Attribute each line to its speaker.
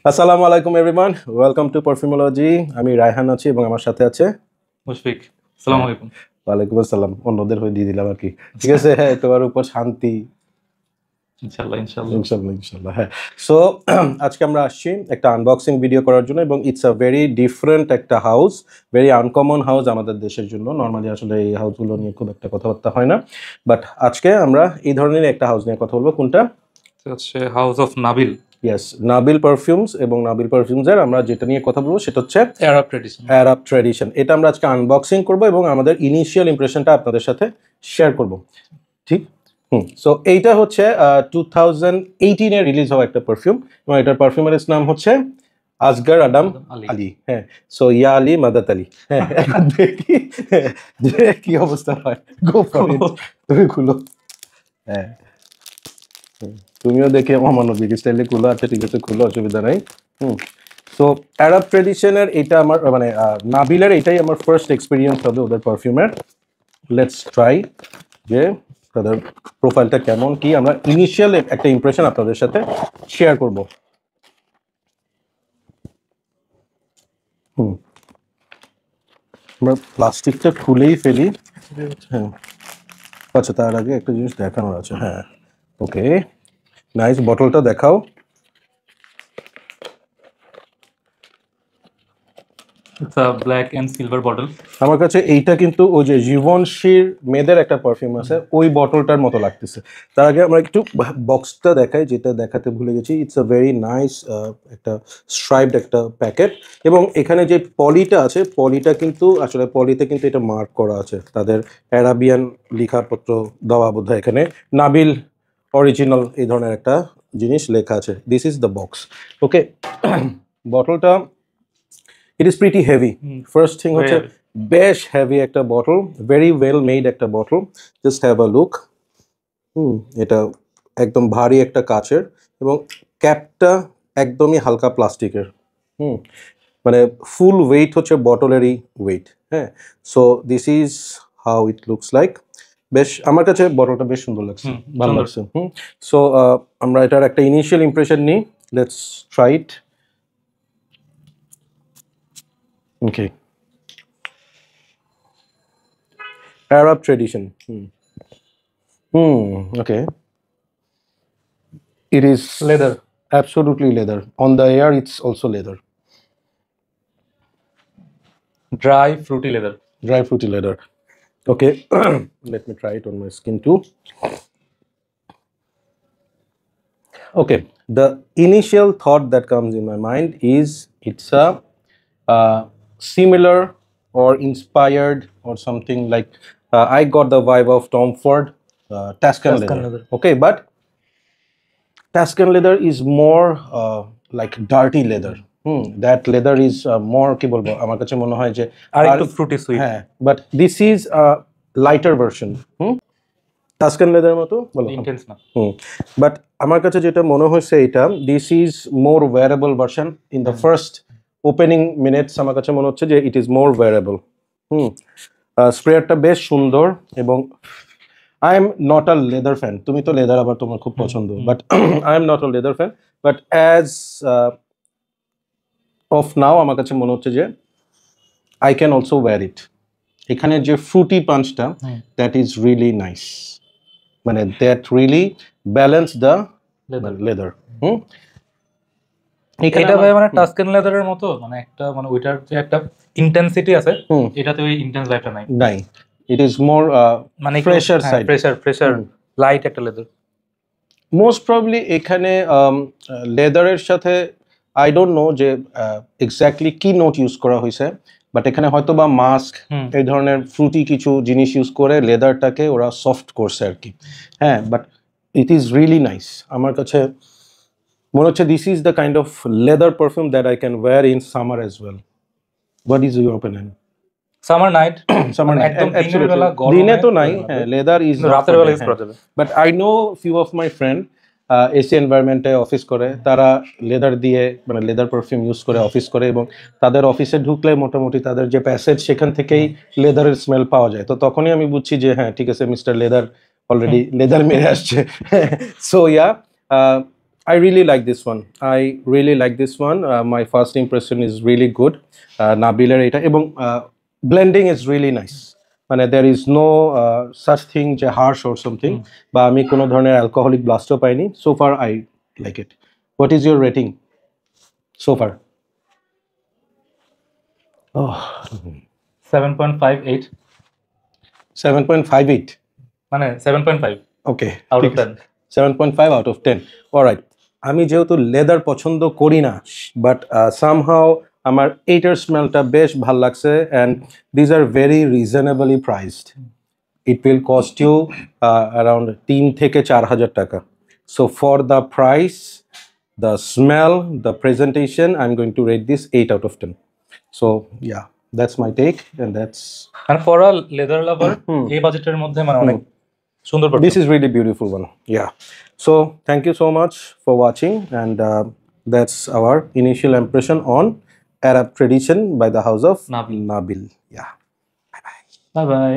Speaker 1: আসসালামু আলাইকুম everyone, welcome to পারফিউমোলজি। আমি রায়হান আছি এবং আমার সাথে আছে
Speaker 2: মুশফিক। আসসালামু আলাইকুম।
Speaker 1: ওয়ালাইকুম আসসালাম। অন্যদের হয়ে দিয়ে দিলাম আর কি। ঠিক আছে, হ্যাঁ, তোমার উপর শান্তি
Speaker 2: ইনশাআল্লাহ ইনশাআল্লাহ
Speaker 1: ইনশাল্লাহ ইনশাল্লাহ। হ্যাঁ, সো আজকে আমরা আসছি একটা আনবক্সিং ভিডিও করার জন্য এবং ইটস আ ভেরি ডিফারেন্ট একটা হাউস, ভেরি আনকমন হাউস আমাদের দেশের জন্য। নর্মালি আসলে এই হাউসগুলো নিয়ে খুব একটা কথাবার্তা হয় না, বাট আজকে আমরা এই ধরনের একটা হাউস নিয়ে কথা বলবো। কোনটা?
Speaker 2: হচ্ছে house of Nabil,
Speaker 1: yes, Nabil perfumes. এবং নাবিল পারফিউমসের আমরা যেটা নিয়ে কথা বলবো সেটা হচ্ছে
Speaker 2: আরব ট্র্যাডিশন।
Speaker 1: আরব ট্র্যাডিশন। এটা আমরা আজকে আনবক্সিং করব এবং আমাদের ইনিশিয়াল ইমপ্রেশনটা আপনাদের সাথে শেয়ার করব। ঠিক। সো এইটা হচ্ছে 2018-এ রিলিজ হওয়া একটা পারফিউম এবং এটার পারফিউমারের নাম হচ্ছে আসগার আদম আলী। হ্যাঁ, সো ইয়া আলী মাদাত আলী। হ্যাঁ, এখন দেখি যে কি অবস্থা হয়। গো ফর ইট, তুমি খুলো। হ্যাঁ, তুমিও দেখে অমানবিক স্টাইলে খুলো। আচ্ছা ঠিক আছে, খুলো, অসুবিধা নাই। সো আরব ট্রেডিশনের এটা আমার মানে নাবিলের এটাই আমার ফার্স্ট এক্সপিরিয়েন্স হবে ওদের পারফিউমের। লেটস ট্রাই যে তাদের প্রোফাইলটা কেমন, কি আমরা ইনিশিয়াল একটা ইমপ্রেশন আপনাদের সাথে শেয়ার করব। আমরা প্লাস্টিকটা খুলেই ফেলি। হ্যাঁ, আচ্ছা তার আগে একটা জিনিস দেখানোর আছে। হ্যাঁ, ওকে, নাইস। বটলটা দেখাও।
Speaker 2: It's a black and silver bottle.
Speaker 1: আমার কাছে এইটা কিন্তু ওই যে জীবনশীর মেয়েদের একটা পারফিউম আছে ওই বটলটার মতো লাগতেছে। তার আগে আমরা একটু বক্সটা দেখাই, যেটা দেখাতে ভুলে গেছি। ইটস আ ভেরি নাইস একটা স্ট্রাইপড একটা প্যাকেট এবং এখানে যে পলিটা আছে, পলিটা কিন্তু আসলে পলিতে কিন্তু এটা মার্ক করা আছে, তাদের অ্যারাবিয়ান লেখাপত্র দেওয়া বোধহয়। এখানে নাবিল অরিজিনাল এই ধরনের একটা জিনিস লেখা আছে। This is the box. Okay, বটলটা it is pretty heavy. First thing হচ্ছে বেশ হেভি একটা বটল, ভেরি ওয়েল মেড একটা bottle. Just have a look. এটা একদম ভারী একটা কাচের এবং ক্যাপটা একদমই হালকা প্লাস্টিকের। মানে ফুল ওয়েট হচ্ছে বটলেরই ওয়েট। হ্যাঁ, so this is how it looks like. বেশ, আমার কাছে বটলটা বেশ সুন্দর লাগছে, ভালো লাগছে। সো আমরা এটার একটা ইনিশিয়াল ইমপ্রেশন নিই। Let's try it. Okay. Arab tradition. Okay. It is
Speaker 2: leather.
Speaker 1: Absolutely leather. On the air, it's also leather.
Speaker 2: Dry fruity leather.
Speaker 1: Dry fruity leather. Okay. Let me try it on my skin too. Okay. The initial thought that comes in my mind is it's a similar or inspired or something like I got the vibe of Tom Ford Tuscan leather. Okay, but Tuscan leather is more like dirty leather. That leather is more কি বলবো, আমার কাছে মনে হয় যে
Speaker 2: আর একটু Frooti sweet.
Speaker 1: হ্যাঁ, but this is lighter version. Tuscan leather মতো বলো,
Speaker 2: ইন্টেন্স না।
Speaker 1: বাট আমার কাছে যেটা মনে হয়েছে এটা this is more wearable version. In the first opening minutes আমার কাছে মনে হচ্ছে যে ইট ইজ মোর ওয়্যারেবল। স্প্রেয়ারটা বেশ সুন্দর এবং I am not a leather fan. তুমি তো লেদার আবার তোমার খুব পছন্দ, but I am not a leather fan. But as of now আমার কাছে মনে হচ্ছে যে I can also wear it. এখানে যে Frooti পাঞ্চটা, that is really nice. মানে that really balance the leather.
Speaker 2: এটা ভাই মানে টাস্কান লেদারের মতো, মানে একটা মানে ওইটার যে একটা ইন্টেন্সিটি আছে, এটাতে ওই ইন্টেন্স লাইফটা নাই।
Speaker 1: নাই, it is more মানে fresher side.
Speaker 2: Fresher লাইট একটা লেদার।
Speaker 1: মোস্ট প্রবলি এখানে লেদারের সাথে আই ডোন্ট নো যে এক্স্যাক্টলি কি নোট ইউজ করা হয়েছে, বাট এখানে হয়তো বা মাস্ক এই ধরনের ফ্রুটি কিছু জিনিস ইউজ করে লেদারটাকে ওরা সফট করছে আর কি। হ্যাঁ, but it is really nice. আমার কাছে মনে হচ্ছে this is the kind of leather perfume that I can wear in summer as well. What is your opinion?
Speaker 2: Summer night,
Speaker 1: summer night
Speaker 2: একদম দিনের বেলা,
Speaker 1: দিনে তো নাই। হ্যাঁ, লেদার ইজ
Speaker 2: রাতের বেলা ইউজ করা যাবে।
Speaker 1: But I know few of my friend AC এনভায়রনমেন্টে অফিস করে, তারা লেদার দিয়ে মানে লেদার পারফিউম ইউজ করে অফিস করে এবং তাদের অফিসে ঢুকলে মোটামুটি তাদের যে প্যাসেজ সেখান থেকেই লেদারের স্মেল পাওয়া যায়। তো তখনই আমি বুঝছি যে হ্যাঁ ঠিক আছে, মিস্টার লেদার অলরেডি লেদার মেরে আসছে। So yeah, I really like this one. I really like this one. My first impression is really good. Nabiler eta ebong blending is really nice. মানে there is no such thing যে harsh or something বা আমি কোনো ধরনের alcoholic blastও পাইনি. So far I like it. What is your rating so far? Oh,
Speaker 2: 7.58
Speaker 1: 7.58.
Speaker 2: মানে 7.5
Speaker 1: Okay.
Speaker 2: out of 10
Speaker 1: 7.5 out of 10. All right. আমি যেহেতু লেদার পছন্দ করি না বাট সামহাও আমার এইটার স্মেলটা বেশ ভাল লাগছে and these are very reasonably priced it will cost you around 3 থেকে 4,000 টাকা so for the price the smell the presentation I am going to rate this 8 out of 10 so yeah that's my take and that's
Speaker 2: মানে for a leather lover এই বাজেটের মধ্যে মানে অনেক সুন্দর
Speaker 1: This is really beautiful one. Yeah. So thank you so much for watching, and that's our initial impression on Arab tradition by the house of
Speaker 2: Nabil.
Speaker 1: Nabil. Yeah.
Speaker 2: Bye bye